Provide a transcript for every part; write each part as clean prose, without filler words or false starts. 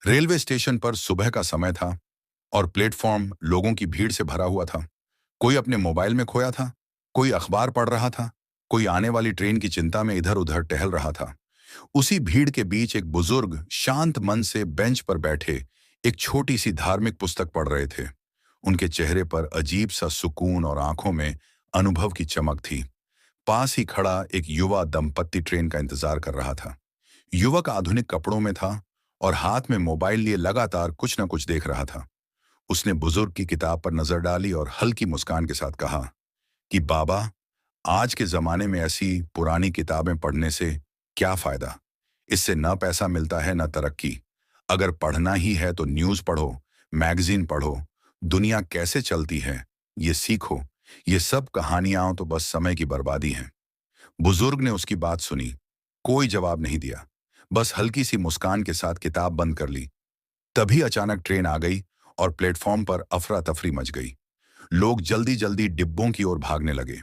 Railway station पर सुबह का समय था और प्लेटफॉर्म लोगों की भीड़ से भरा हुआ था। कोई अपने मोबाइल में खोया था, कोई अखबार पढ़ रहा था, कोई आने वाली ट्रेन की चिंता में इधर उधर टहल रहा था। उसी भीड़ के बीच एक बुजुर्ग शांत मन से बेंच पर बैठे एक छोटी सी धार्मिक पुस्तक पढ़ रहे थे। उनके चेहरे पर अजीब सा सुकून और आंखों में अनुभव की चमक थी। पास ही खड़ा एक युवा दंपत्ति ट्रेन का इंतजार कर रहा था। युवक आधुनिक कपड़ों में था और हाथ में मोबाइल लिए लगातार कुछ न कुछ देख रहा था। उसने बुजुर्ग की किताब पर नजर डाली और हल्की मुस्कान के साथ कहा कि बाबा, आज के जमाने में ऐसी पुरानी किताबें पढ़ने से क्या फायदा। इससे न पैसा मिलता है न तरक्की। अगर पढ़ना ही है तो न्यूज़ पढ़ो, मैगजीन पढ़ो, दुनिया कैसे चलती है ये सीखो। ये सब कहानियां तो बस समय की बर्बादी हैं। बुजुर्ग ने उसकी बात सुनी, कोई जवाब नहीं दिया, बस हल्की सी मुस्कान के साथ किताब बंद कर ली। तभी अचानक ट्रेन आ गई और प्लेटफॉर्म पर अफरा तफरी मच गई। लोग जल्दी जल्दी डिब्बों की ओर भागने लगे।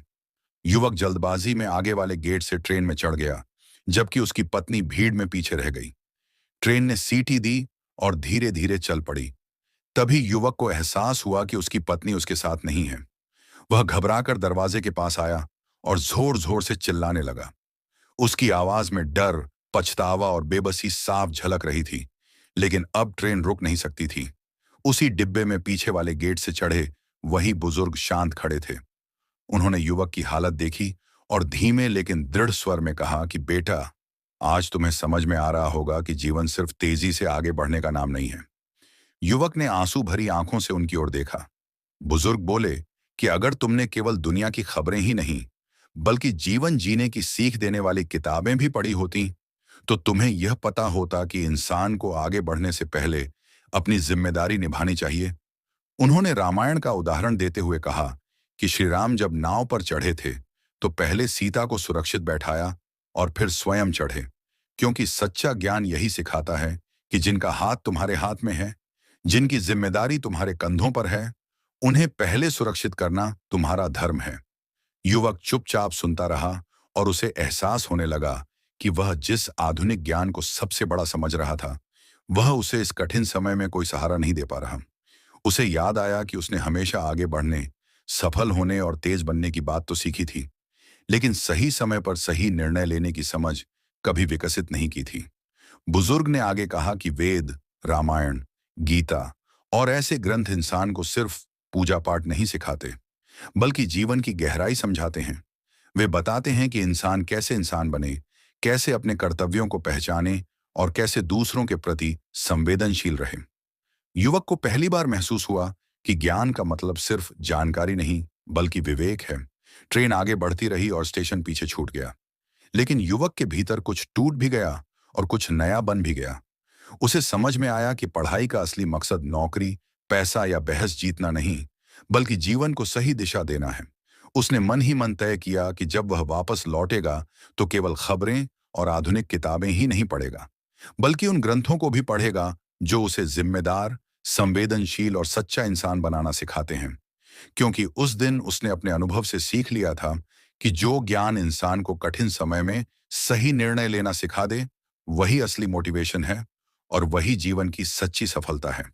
युवक जल्दबाजी में आगे वाले गेट से ट्रेन में चढ़ गया, जबकि उसकी पत्नी भीड़ में पीछे रह गई। ट्रेन ने सीटी दी और धीरे धीरे चल पड़ी। तभी युवक को एहसास हुआ कि उसकी पत्नी उसके साथ नहीं है। वह घबराकर दरवाजे के पास आया और जोर जोर से चिल्लाने लगा। उसकी आवाज में डर, पछतावा और बेबसी साफ झलक रही थी। लेकिन अब ट्रेन रुक नहीं सकती थी। उसी डिब्बे में पीछे वाले गेट से चढ़े वही बुजुर्ग शांत खड़े थे। उन्होंने युवक की हालत देखी और धीमे लेकिन दृढ़ स्वर में कहा कि बेटा, आज तुम्हें समझ में आ रहा होगा कि जीवन सिर्फ तेजी से आगे बढ़ने का नाम नहीं है। युवक ने आंसू भरी आंखों से उनकी ओर देखा। बुजुर्ग बोले कि अगर तुमने केवल दुनिया की खबरें ही नहीं, बल्कि जीवन जीने की सीख देने वाली किताबें भी पढ़ी होती, तो तुम्हें यह पता होता कि इंसान को आगे बढ़ने से पहले अपनी जिम्मेदारी निभानी चाहिए। उन्होंने रामायण का उदाहरण देते हुए कहा कि श्री राम जब नाव पर चढ़े थे तो पहले सीता को सुरक्षित बैठाया और फिर स्वयं चढ़े, क्योंकि सच्चा ज्ञान यही सिखाता है कि जिनका हाथ तुम्हारे हाथ में है, जिनकी जिम्मेदारी तुम्हारे कंधों पर है, उन्हें पहले सुरक्षित करना तुम्हारा धर्म है। युवक चुपचाप सुनता रहा और उसे एहसास होने लगा कि वह जिस आधुनिक ज्ञान को सबसे बड़ा समझ रहा था, वह उसे इस कठिन समय में कोई सहारा नहीं दे पा रहा। उसे याद आया कि उसने हमेशा आगे बढ़ने, सफल होने और तेज बनने की बात तो सीखी थी, लेकिन सही समय पर सही निर्णय लेने की समझ कभी विकसित नहीं की थी। बुजुर्ग ने आगे कहा कि वेद, रामायण, गीता और ऐसे ग्रंथ इंसान को सिर्फ पूजा पाठ नहीं सिखाते, बल्कि जीवन की गहराई समझाते हैं। वे बताते हैं कि इंसान कैसे इंसान बने, कैसे अपने कर्तव्यों को पहचाने और कैसे दूसरों के प्रति संवेदनशील रहे। युवक को पहली बार महसूस हुआ कि ज्ञान का मतलब सिर्फ जानकारी नहीं, बल्कि विवेक है। ट्रेन आगे बढ़ती रही और स्टेशन पीछे छूट गया, लेकिन युवक के भीतर कुछ टूट भी गया और कुछ नया बन भी गया। उसे समझ में आया कि पढ़ाई का असली मकसद नौकरी, पैसा या बहस जीतना नहीं, बल्कि जीवन को सही दिशा देना है। उसने मन ही मन तय किया कि जब वह वापस लौटेगा तो केवल खबरें और आधुनिक किताबें ही नहीं पढ़ेगा, बल्कि उन ग्रंथों को भी पढ़ेगा जो उसे जिम्मेदार, संवेदनशील और सच्चा इंसान बनाना सिखाते हैं। क्योंकि उस दिन उसने अपने अनुभव से सीख लिया था कि जो ज्ञान इंसान को कठिन समय में सही निर्णय लेना सिखा दे, वही असली मोटिवेशन है और वही जीवन की सच्ची सफलता है।